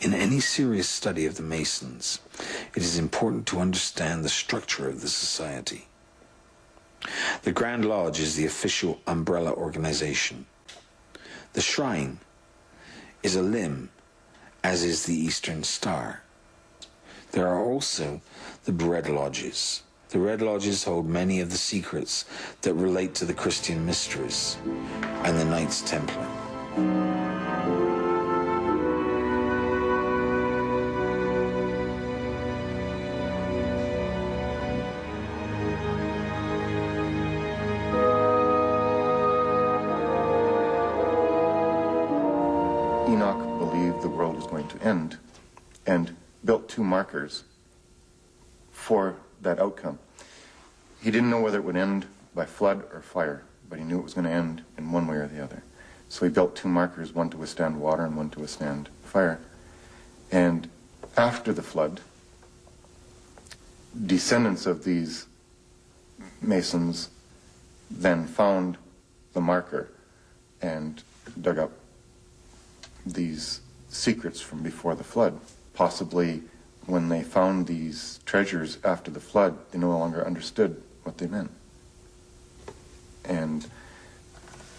In any serious study of the Masons, it is important to understand the structure of the society. The Grand Lodge is the official umbrella organization. The shrine is a limb, as is the Eastern Star. There are also the Red Lodges. The Red Lodges hold many of the secrets that relate to the Christian mysteries and the Knights Templar. Enoch believed the world was going to end and built two markers for that outcome. He didn't know whether it would end by flood or fire, but he knew it was going to end in one way or the other. So he built two markers, one to withstand water and one to withstand fire. And after the flood, descendants of these Masons then found the marker and dug up these secrets from before the flood. Possibly when they found these treasures after the flood, they no longer understood what they meant. And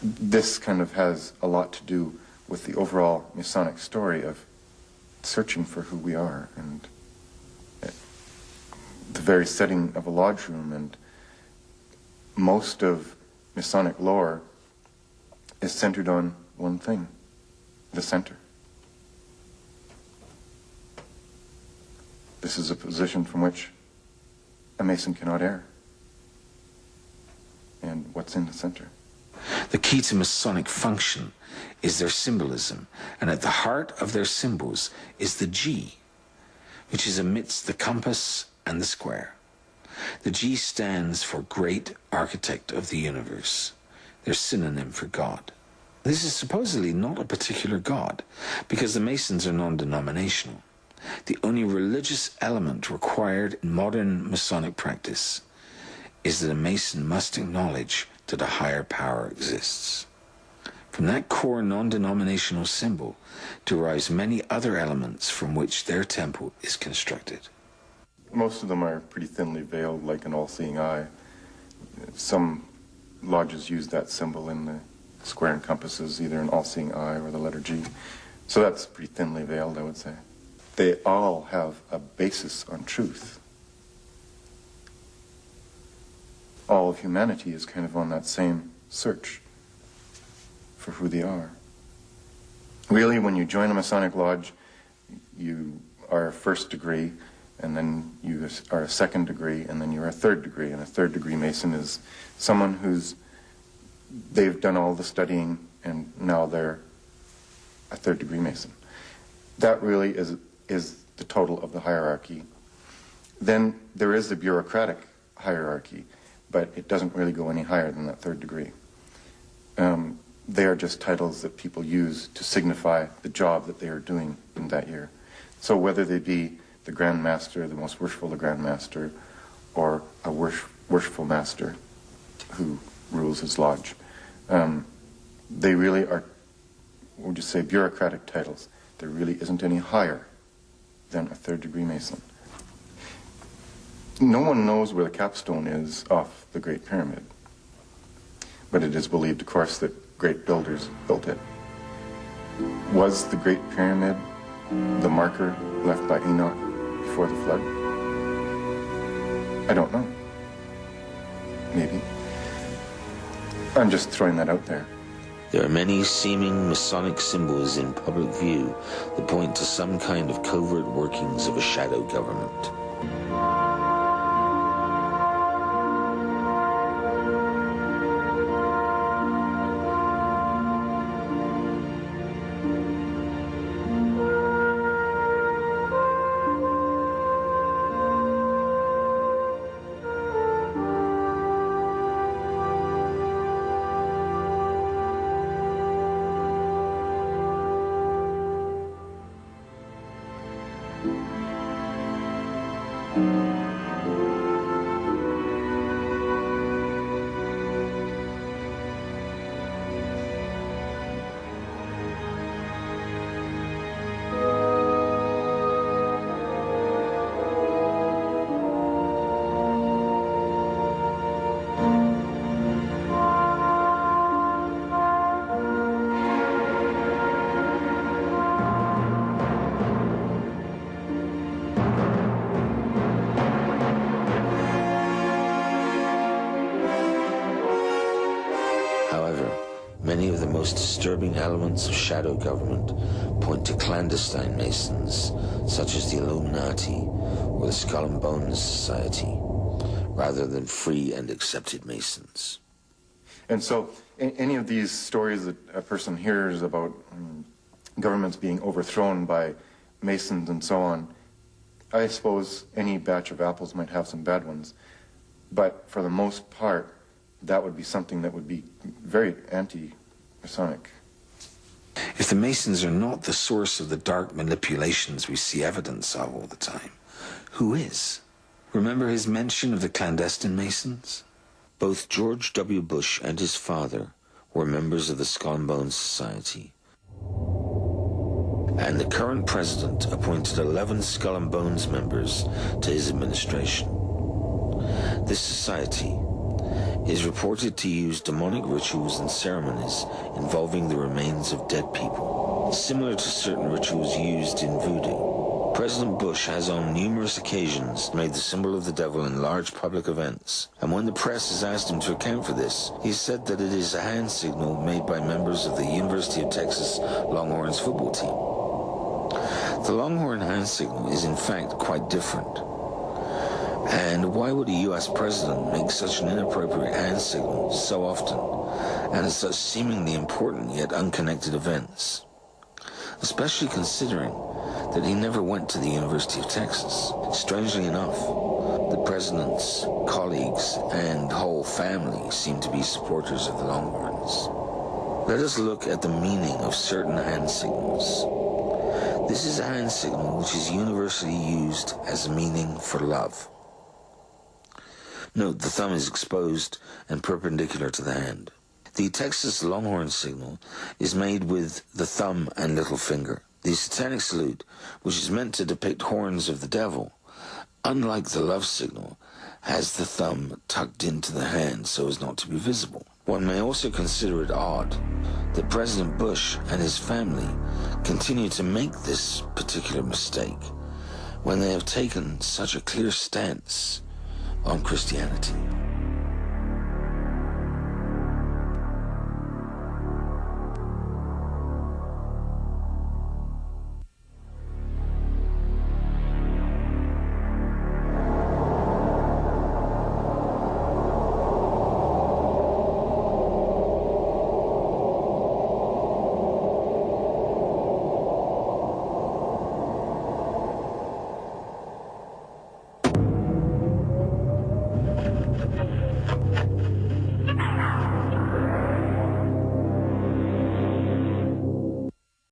this kind of has a lot to do with the overall Masonic story of searching for who we are, and the very setting of a lodge room. And most of Masonic lore is centered on one thing: the center. This is a position from which a Mason cannot err. And what's in the center? The key to Masonic function is their symbolism, and at the heart of their symbols is the G, which is amidst the compass and the square. The G stands for Great Architect of the Universe, their synonym for God. This is supposedly not a particular God, because the Masons are non-denominational. The only religious element required in modern Masonic practice is that a Mason must acknowledge that a higher power exists. From that core non-denominational symbol derives many other elements from which their temple is constructed. Most of them are pretty thinly veiled, like an all-seeing eye. Some lodges use that symbol in the square and compasses, either an all-seeing eye or the letter G. So that's pretty thinly veiled, I would say. They all have a basis on truth. All of humanity is kind of on that same search for who they are. Really, when you join a Masonic lodge, you are a first degree, and then you are a second degree, and then you're a third degree. And a third degree Mason is someone they've done all the studying, and now they're a third degree Mason. That really is the total of the hierarchy. Then there is the bureaucratic hierarchy, but it doesn't really go any higher than that third degree. They are just titles that people use to signify the job that they are doing in that year. So whether they be the Grand Master, the most worshipful the Grand Master, or a worshipful master who rules his lodge, they really are, we'll just say, bureaucratic titles. There really isn't any higher than a third degree Mason. No one knows where the capstone is off the Great Pyramid, but it is believed, of course, that great builders built it. Was the Great Pyramid the marker left by Enoch before the flood? I don't know. Maybe. I'm just throwing that out there. There are many seeming Masonic symbols in public view that point to some kind of covert workings of a shadow government. Many of the most disturbing elements of shadow government point to clandestine Masons, such as the Illuminati or the Skull and Bones Society, rather than free and accepted Masons. And so, any of these stories that a person hears about governments being overthrown by Masons and so on, I suppose any batch of apples might have some bad ones, but for the most part, that would be something that would be very anti-Masonic. If the Masons are not the source of the dark manipulations we see evidence of all the time, who is? Remember his mention of the clandestine Masons? Both George W. Bush and his father were members of the Skull and Bones Society. And the current president appointed 11 Skull and Bones members to his administration. This society is reported to use demonic rituals and ceremonies involving the remains of dead people, similar to certain rituals used in voodoo. President Bush has on numerous occasions made the symbol of the devil in large public events, and when the press has asked him to account for this, he said that it is a hand signal made by members of the University of Texas Longhorns football team. The Longhorn hand signal is in fact quite different. And why would a U.S. president make such an inappropriate hand signal so often, and at such seemingly important yet unconnected events? Especially considering that he never went to the University of Texas. Strangely enough, the president's colleagues and whole family seem to be supporters of the Longhorns. Let us look at the meaning of certain hand signals. This is a hand signal which is universally used as a meaning for love. Note, the thumb is exposed and perpendicular to the hand. The Texas Longhorn signal is made with the thumb and little finger. The satanic salute, which is meant to depict horns of the devil, unlike the love signal, has the thumb tucked into the hand so as not to be visible. One may also consider it odd that President Bush and his family continue to make this particular mistake when they have taken such a clear stance on Christianity.